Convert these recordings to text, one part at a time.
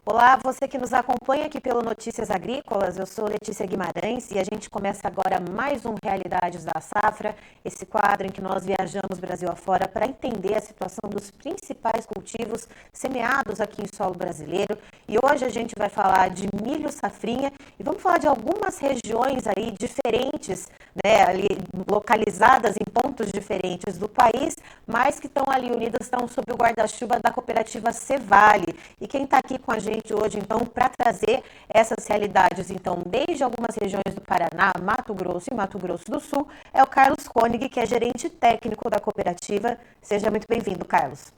Olá, você que nos acompanha aqui pelo Notícias Agrícolas, eu sou Letícia Guimarães e a gente começa agora mais um Realidades da Safra, esse quadro em que nós viajamos Brasil afora para entender a situação dos principais cultivos semeados aqui em solo brasileiro. E hoje a gente vai falar de milho safrinha e vamos falar de algumas regiões aí diferentes, né, ali localizadas em pontos diferentes do país, mas que estão ali unidas, estão sob o guarda-chuva da cooperativa Cevale. E quem está aqui com a gente hoje, então, para trazer essas realidades, então, desde algumas regiões do Paraná, Mato Grosso e Mato Grosso do Sul, é o Carlos Koenig, que é gerente técnico da cooperativa. Seja muito bem-vindo, Carlos.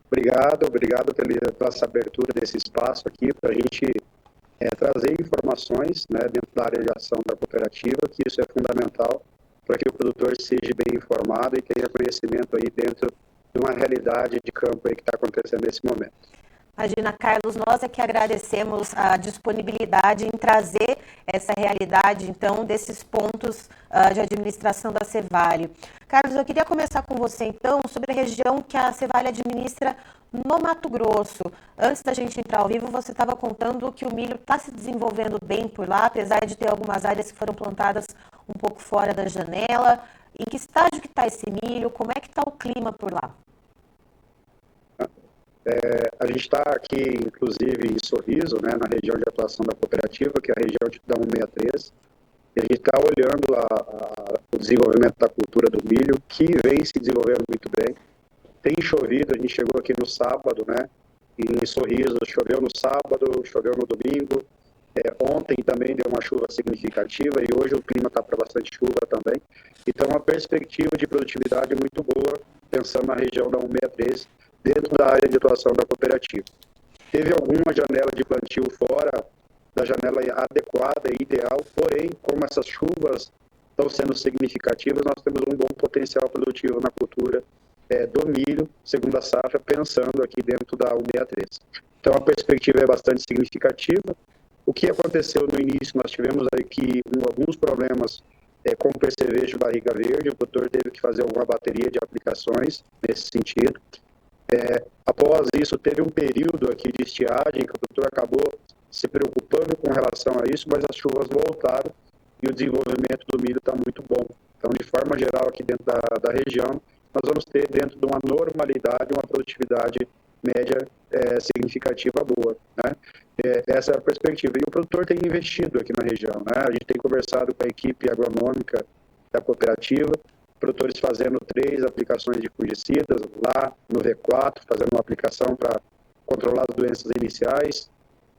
Obrigado pela essa abertura desse espaço aqui para a gente trazer informações, né, dentro da área de ação da cooperativa, que isso é fundamental para que o produtor seja bem informado e tenha conhecimento aí dentro de uma realidade de campo aí que está acontecendo nesse momento. Imagina, Carlos, nós é que agradecemos a disponibilidade em trazer essa realidade, então, desses pontos de administração da Cevale. Carlos, eu queria começar com você, então, sobre a região que a Cevale administra no Mato Grosso. Antes da gente entrar ao vivo, você estava contando que o milho está se desenvolvendo bem por lá, apesar de ter algumas áreas que foram plantadas um pouco fora da janela. Em que estágio que está esse milho? Como é que está o clima por lá? A gente está aqui, inclusive, em Sorriso, né, na região de atuação da cooperativa, que é a região da 163, e a gente está olhando o desenvolvimento da cultura do milho, que vem se desenvolvendo muito bem. Tem chovido, a gente chegou aqui no sábado, né, em Sorriso, choveu no sábado, choveu no domingo, ontem também deu uma chuva significativa e hoje o clima está para bastante chuva também. Então, uma perspectiva de produtividade muito boa, pensando na região da 163, dentro da área de atuação da cooperativa. Teve alguma janela de plantio fora da janela adequada e ideal, porém, como essas chuvas estão sendo significativas, nós temos um bom potencial produtivo na cultura do milho, segunda safra, pensando aqui dentro da 163. Então, a perspectiva é bastante significativa. O que aconteceu no início, nós tivemos aqui alguns problemas com percevejo e barriga verde, o produtor teve que fazer alguma bateria de aplicações nesse sentido. Após isso, teve um período aqui de estiagem que o produtor acabou se preocupando com relação a isso, mas as chuvas voltaram e o desenvolvimento do milho está muito bom. Então, de forma geral, aqui dentro da região, nós vamos ter dentro de uma normalidade, uma produtividade média significativa boa, né? Essa é a perspectiva. E o produtor tem investido aqui na região, né? A gente tem conversado com a equipe agronômica da cooperativa, produtores fazendo 3 aplicações de fungicidas lá no V4, fazendo uma aplicação para controlar as doenças iniciais,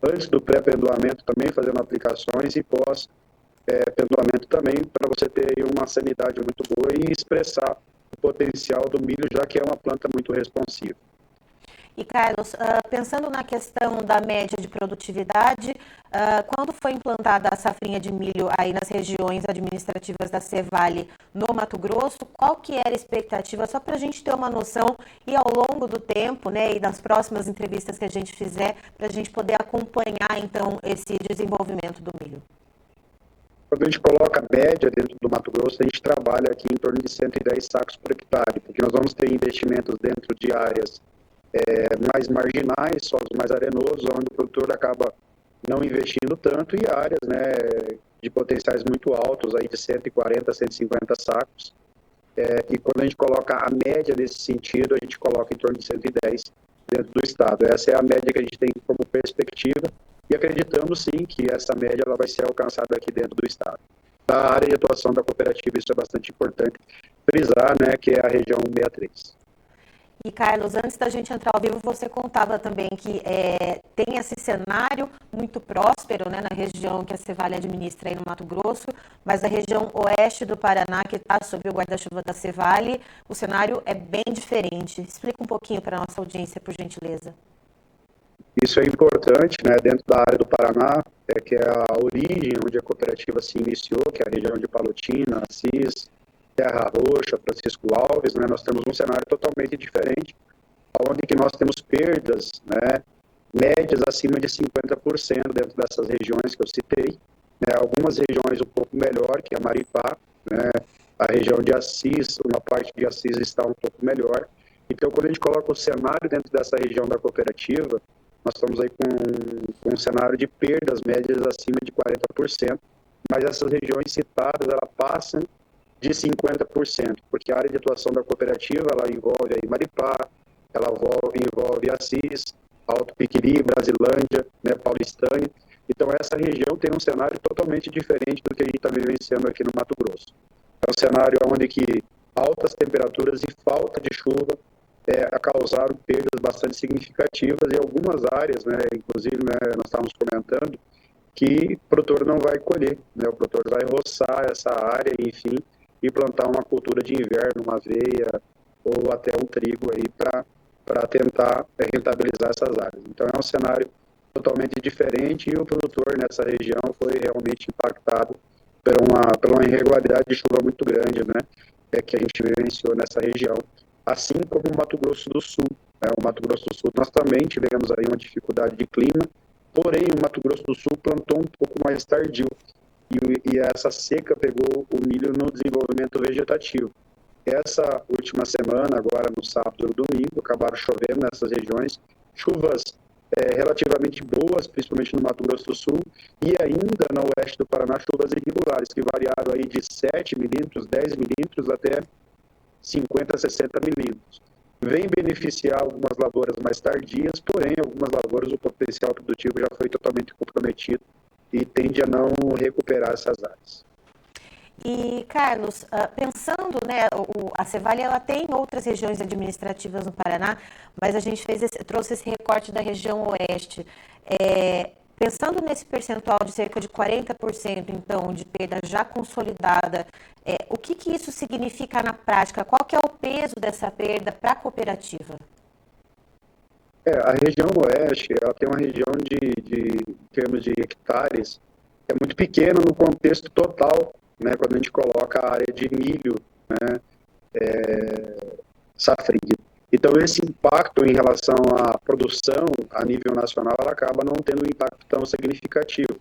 antes do pré-pendoamento também fazendo aplicações e pós-pendoamento também, para você ter aí uma sanidade muito boa e expressar o potencial do milho, já que é uma planta muito responsiva. E, Carlos, pensando na questão da média de produtividade, quando foi implantada a safrinha de milho aí nas regiões administrativas da Cevale no Mato Grosso, qual que era a expectativa, só para a gente ter uma noção e ao longo do tempo, né, e nas próximas entrevistas que a gente fizer, para a gente poder acompanhar, então, esse desenvolvimento do milho? Quando a gente coloca a média dentro do Mato Grosso, a gente trabalha aqui em torno de 110 sacos por hectare, porque nós vamos ter investimentos dentro de áreas mais marginais, solos mais arenosos, onde o produtor acaba não investindo tanto, e áreas, né, de potenciais muito altos, aí de 140, 150 sacos. E quando a gente coloca a média nesse sentido, a gente coloca em torno de 110 dentro do estado. Essa é a média que a gente tem como perspectiva, e acreditamos sim que essa média ela vai ser alcançada aqui dentro do estado. Da área de atuação da cooperativa, isso é bastante importante frisar, né, que é a região 163. E, Carlos, antes da gente entrar ao vivo, você contava também que tem esse cenário muito próspero, né, na região que a Cevale administra aí no Mato Grosso, mas a região oeste do Paraná, que está sob o guarda-chuva da Cevale, o cenário é bem diferente. Explica um pouquinho para a nossa audiência, por gentileza. Isso é importante, né, dentro da área do Paraná, que é a origem onde a cooperativa se iniciou, que é a região de Palotina, Assis, Terra Roxa, Francisco Alves, né, nós temos um cenário totalmente diferente, onde que nós temos perdas, né, médias acima de 50% dentro dessas regiões que eu citei, né, algumas regiões um pouco melhor, que é a Maripá, né, a região de Assis, uma parte de Assis está um pouco melhor. Então, quando a gente coloca o cenário dentro dessa região da cooperativa, nós estamos aí com um cenário de perdas médias acima de 40%, mas essas regiões citadas, elas passam de 50%, porque a área de atuação da cooperativa, ela envolve aí Maripá, ela envolve Assis, Alto Piquiri, Brasilândia, né, Paulistânia. Então, essa região tem um cenário totalmente diferente do que a gente está vivenciando aqui no Mato Grosso. É um cenário onde que altas temperaturas e falta de chuva causaram perdas bastante significativas em algumas áreas, né, inclusive, né, nós estávamos comentando que o produtor não vai colher, né, o produtor vai roçar essa área, enfim, e plantar uma cultura de inverno, uma aveia ou até um trigo aí para tentar rentabilizar essas áreas. Então é um cenário totalmente diferente e o produtor nessa região foi realmente impactado por uma irregularidade de chuva muito grande, né, que a gente vivenciou nessa região, assim como o Mato Grosso do Sul. O Mato Grosso do Sul nós também tivemos aí uma dificuldade de clima, porém o Mato Grosso do Sul plantou um pouco mais tardio e essa seca pegou o milho no desenvolvimento vegetativo. Essa última semana, agora no sábado e no domingo, acabaram chovendo nessas regiões, chuvas relativamente boas, principalmente no Mato Grosso do Sul, e ainda no oeste do Paraná, chuvas irregulares, que variaram aí de 7 milímetros, 10 milímetros, até 50, 60 milímetros. Vem beneficiar algumas lavouras mais tardias, porém, algumas lavouras, o potencial produtivo já foi totalmente comprometido e tende a não recuperar essas áreas. E, Carlos, pensando, né, a Cevale ela tem outras regiões administrativas no Paraná, mas a gente trouxe esse recorte da região oeste. Pensando nesse percentual de cerca de 40%, então, de perda já consolidada, o que isso significa na prática? Qual que é o peso dessa perda para a cooperativa? A região oeste, ela tem uma região em termos de hectares, é muito pequena no contexto total, né, quando a gente coloca a área de milho, né, safrinha. Então, esse impacto em relação à produção a nível nacional, ela acaba não tendo um impacto tão significativo.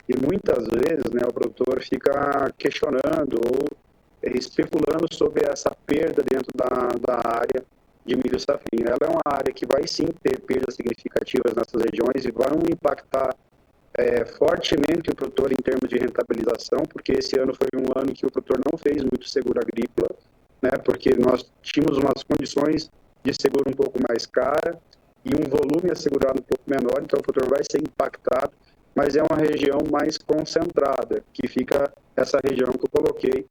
E muitas vezes, né, o produtor fica questionando ou especulando sobre essa perda dentro da área de milho safrinha. Ela é uma área que vai sim ter perdas significativas nessas regiões e vai impactar fortemente o produtor em termos de rentabilização, porque esse ano foi um ano que o produtor não fez muito seguro agrícola, né, porque nós tínhamos umas condições de seguro um pouco mais cara e um volume assegurado um pouco menor, então o produtor vai ser impactado, mas é uma região mais concentrada, que fica essa região que eu coloquei,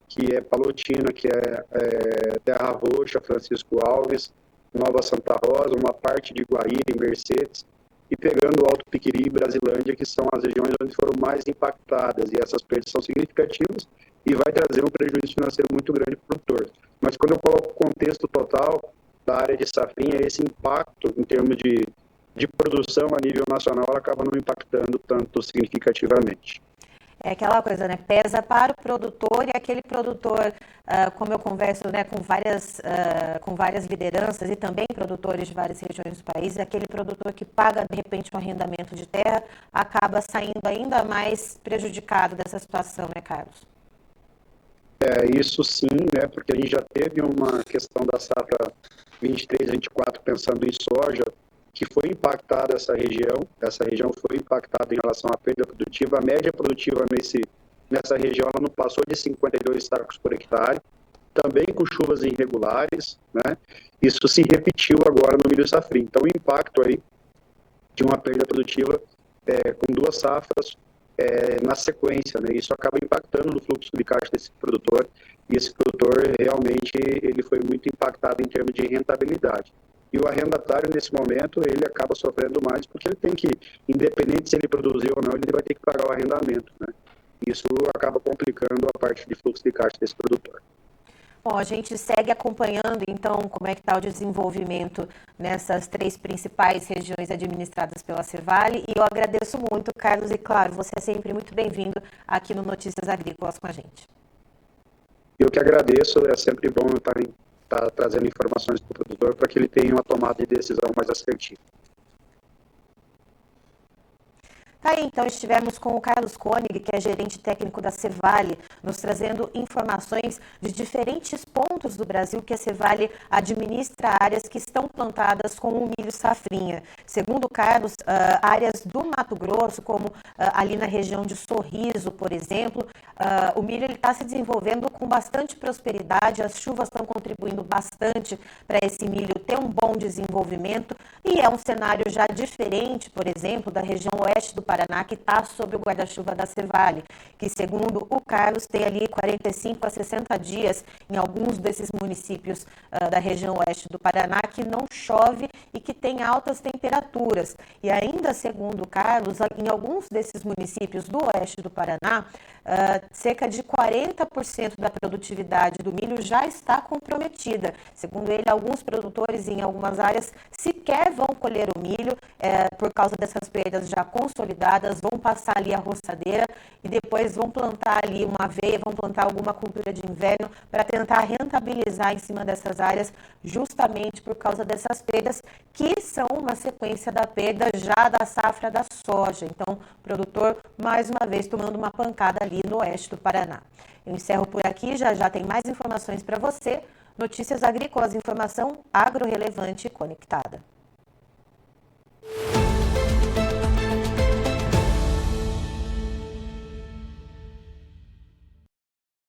que é Palotina, que é Terra Roxa, Francisco Alves, Nova Santa Rosa, uma parte de Guaíra e Mercedes, e pegando o Alto Piquiri e Brasilândia, que são as regiões onde foram mais impactadas, e essas perdas são significativas e vai trazer um prejuízo financeiro muito grande para o produtor. Mas quando eu coloco o contexto total da área de safrinha, esse impacto em termos de produção a nível nacional acaba não impactando tanto significativamente. É aquela coisa, né? Pesa para o produtor e aquele produtor, como eu converso, né, com várias lideranças e também produtores de várias regiões do país, aquele produtor que paga, de repente, um arrendamento de terra acaba saindo ainda mais prejudicado dessa situação, né, Carlos? Isso sim, né? Porque a gente já teve uma questão da safra 23, 24, pensando em soja, que foi impactada essa região foi impactada em relação à perda produtiva, a média produtiva nessa região ela não passou de 52 sacos por hectare, também com chuvas irregulares, né? Isso se repetiu agora no milho safrinha. Então o impacto aí de uma perda produtiva com duas safras na sequência, né? Isso acaba impactando no fluxo de caixa desse produtor, e esse produtor realmente ele foi muito impactado em termos de rentabilidade. E o arrendatário, nesse momento, ele acaba sofrendo mais, porque ele tem que, independente se ele produzir ou não, ele vai ter que pagar o arrendamento, né? Isso acaba complicando a parte de fluxo de caixa desse produtor. Bom, a gente segue acompanhando, então, como é que está o desenvolvimento nessas 3 principais regiões administradas pela Cevale, e eu agradeço muito, Carlos, e claro, você é sempre muito bem-vindo aqui no Notícias Agrícolas com a gente. Eu que agradeço, é sempre bom estar trazendo informações para o produtor para que ele tenha uma tomada de decisão mais assertiva. Aí, então, estivemos com o Carlos Koenig, que é gerente técnico da Cevale, nos trazendo informações de diferentes pontos pontos do Brasil que a Cevale administra áreas que estão plantadas com o milho safrinha. Segundo o Carlos, áreas do Mato Grosso, como ali na região de Sorriso, por exemplo, o milho está se desenvolvendo com bastante prosperidade, as chuvas estão contribuindo bastante para esse milho ter um bom desenvolvimento e é um cenário já diferente, por exemplo, da região oeste do Paraná, que está sob o guarda-chuva da Cevale, que segundo o Carlos tem ali 45 a 60 dias em alguns desses municípios da região oeste do Paraná que não chove e que tem altas temperaturas. E ainda segundo o Carlos, em alguns desses municípios do oeste do Paraná, cerca de 40% da produtividade do milho já está comprometida. Segundo ele, alguns produtores em algumas áreas sequer vão colher o milho por causa dessas perdas já consolidadas, vão passar ali a roçadeira e depois vão plantar ali uma aveia, vão plantar alguma cultura de inverno para tentar rentabilizar em cima dessas áreas, justamente por causa dessas perdas que são uma sequência da perda já da safra da soja. Então, o produtor, mais uma vez, tomando uma pancada ali no oeste do Paraná. Eu encerro por aqui, já tem mais informações para você. Notícias Agrícolas, informação agro relevante e conectada.